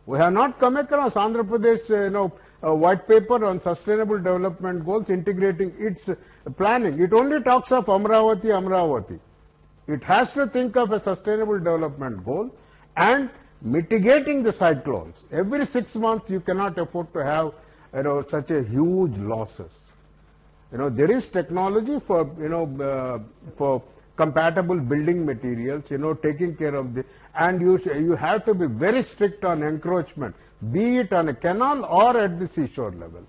We have not come across Andhra Pradesh, white paper on sustainable development goals integrating its planning. It only talks of Amravati. It has to think of a sustainable development goal and mitigating the cyclones. Every 6 months you cannot afford to have such a huge losses. There is technology for compatible building materials, taking care of and you have to be very strict on encroachment, be it on a canal or at the seashore level.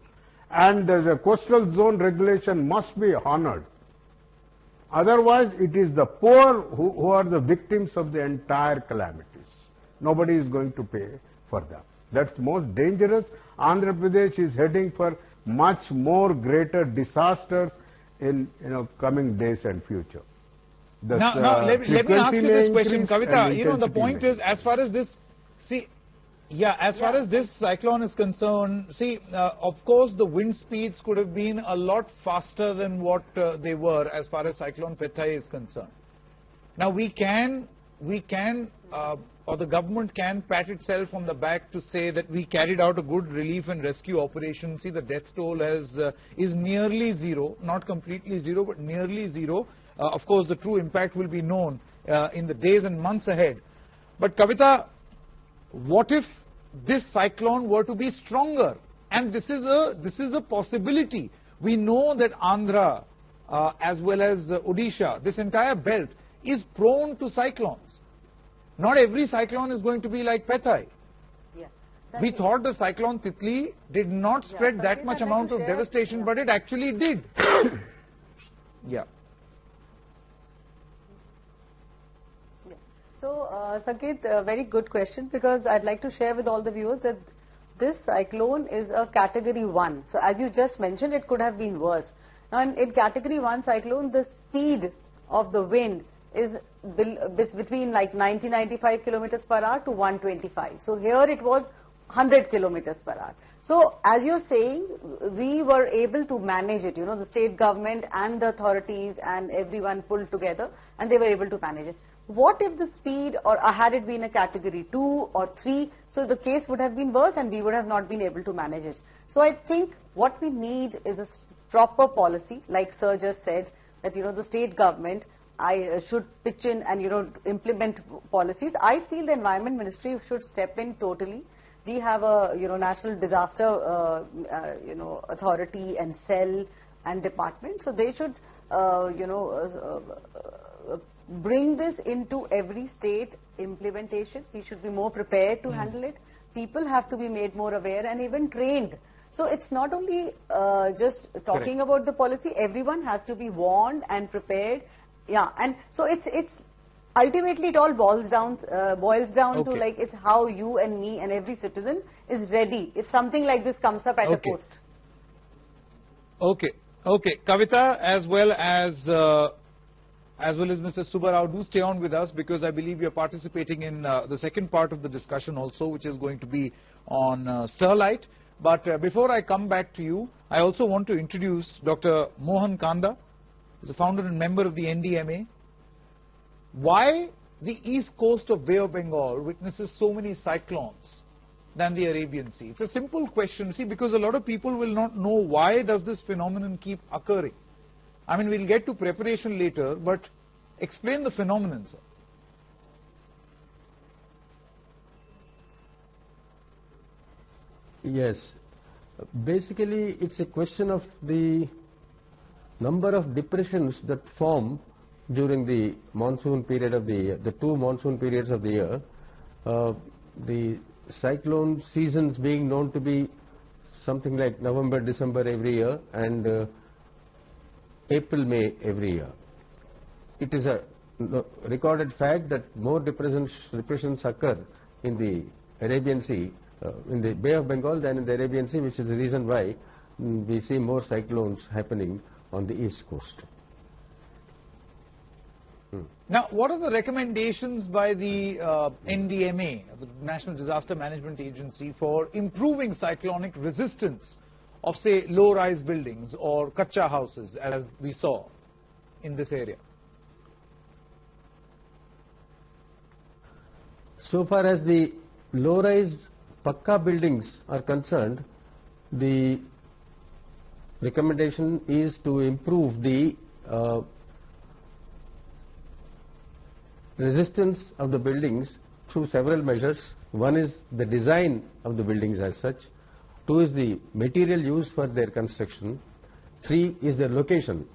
And there's a coastal zone regulation must be honored. Otherwise, it is the poor who are the victims of the entire calamities. Nobody is going to pay for them. That's most dangerous. Andhra Pradesh is heading for much more greater disasters in coming days and future. Now let me ask you this question, Kavita. The point is, as far as this, as far as this cyclone is concerned, of course the wind speeds could have been a lot faster than what they were as far as Cyclone Petai is concerned. Now we can, or the government can pat itself on the back to say that we carried out a good relief and rescue operation. See, the death toll is nearly zero, not completely zero, but nearly zero. Of course, the true impact will be known in the days and months ahead. But Kavita, what if this cyclone were to be stronger? And this is a possibility. We know that Andhra, as well as Odisha, this entire belt is prone to cyclones. Not every cyclone is going to be like Petai. Yeah. We thought the cyclone Titli did not spread that much amount of devastation, but it actually did. Yeah. So, Sanket, very good question, because I'd like to share with all the viewers that this cyclone is a category 1. So, as you just mentioned, it could have been worse. Now, in category 1 cyclone, the speed of the wind is between like 90-95 kilometers per hour to 125. So, here it was 100 kilometers per hour. So, as you're saying, we were able to manage it, the state government and the authorities and everyone pulled together and they were able to manage it. What if the speed, or had it been a category 2 or 3, so the case would have been worse and we would have not been able to manage it. So I think what we need is a proper policy, like Sir just said, that the state government should pitch in and implement policies. I feel the Environment Ministry should step in totally. We have a National Disaster Authority and cell and department, so they should bring this into every state implementation. We should be more prepared to handle it. People have to be made more aware and even trained. So it's not only just talking about the policy, everyone has to be warned and prepared. Yeah, and so it's ultimately it all boils down to like it's how you and me and every citizen is ready if something like this comes up at a coast. Okay, Kavita, as well as Mr. Subba Rao, do stay on with us, because I believe you are participating in the second part of the discussion also, which is going to be on Sterlite. But before I come back to you, I also want to introduce Dr. Mohan Kanda. He's a founder and member of the NDMA. Why the east coast of Bay of Bengal witnesses so many cyclones than the Arabian Sea? It's a simple question, because a lot of people will not know why does this phenomenon keep occurring. I mean, we'll get to preparation later, but explain the phenomenon, sir. Yes. Basically, it's a question of the number of depressions that form during the monsoon period of the year, the 2 monsoon periods of the year. The cyclone seasons being known to be something like November, December every year, and April, May every year. It is a recorded fact that more depressions occur in the Arabian Sea, in the Bay of Bengal than in the Arabian Sea, which is the reason why we see more cyclones happening on the east coast. Now, what are the recommendations by the NDMA, the National Disaster Management Agency, for improving cyclonic resistance of, say, low-rise buildings or kacha houses, as we saw in this area? So far as the low-rise Pakka buildings are concerned, the recommendation is to improve the resistance of the buildings through several measures. One is the design of the buildings as such. 2 is the material used for their construction. 3 is their location.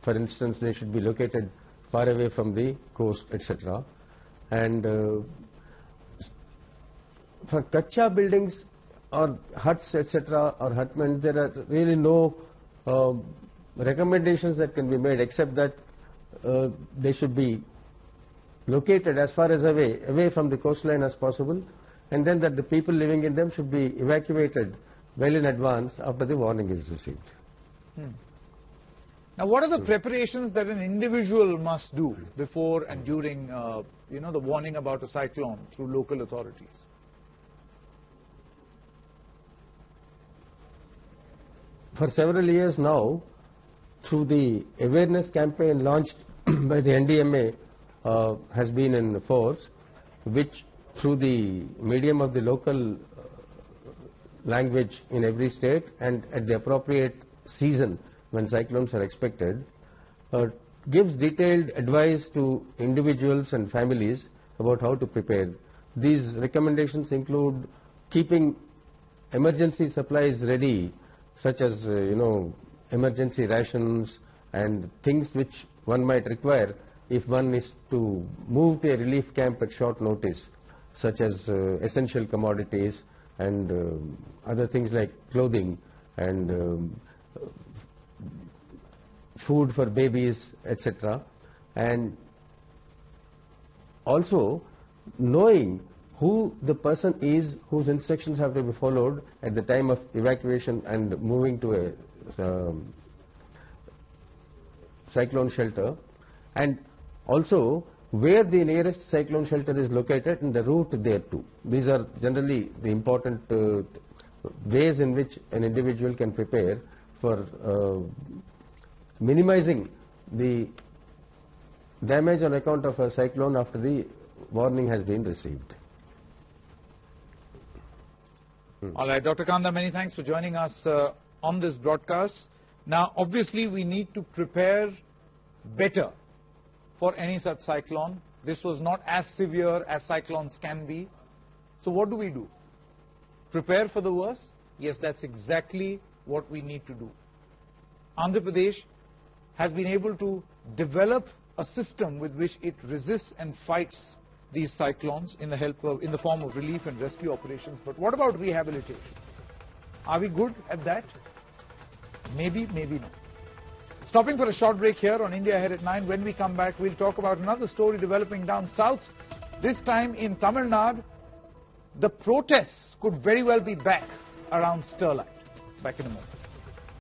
For instance, they should be located far away from the coast, etc. And for kacha buildings or huts, etc., or hutmen, there are really no recommendations that can be made, except that they should be located as far as away from the coastline as possible, and then that the people living in them should be evacuated well in advance after the warning is received. Now, what are the preparations that an individual must do before and during, the warning about a cyclone through local authorities? For several years now, through the awareness campaign launched by the NDMA, has been in force, which through the medium of the local language in every state and at the appropriate season when cyclones are expected, gives detailed advice to individuals and families about how to prepare. These recommendations include keeping emergency supplies ready, such as emergency rations and things which one might require if one is to move to a relief camp at short notice, such as essential commodities and other things like clothing and food for babies, etc. And also knowing who the person is whose instructions have to be followed at the time of evacuation and moving to a cyclone shelter, and also where the nearest cyclone shelter is located and the route there to. These are generally the important ways in which an individual can prepare for minimizing the damage on account of a cyclone after the warning has been received. All right, Dr. Kanda, many thanks for joining us on this broadcast. Now, obviously, we need to prepare better for any such cyclone. This was not as severe as cyclones can be. So what do we do? Prepare for the worst? Yes, that's exactly what we need to do. Andhra Pradesh has been able to develop a system with which it resists and fights these cyclones in the form of relief and rescue operations. But what about rehabilitation? Are we good at that? Maybe, maybe not. Stopping for a short break here on India Ahead at 9. When we come back, we'll talk about another story developing down south. This time in Tamil Nadu, the protests could very well be back around Sterlite. Back in a moment.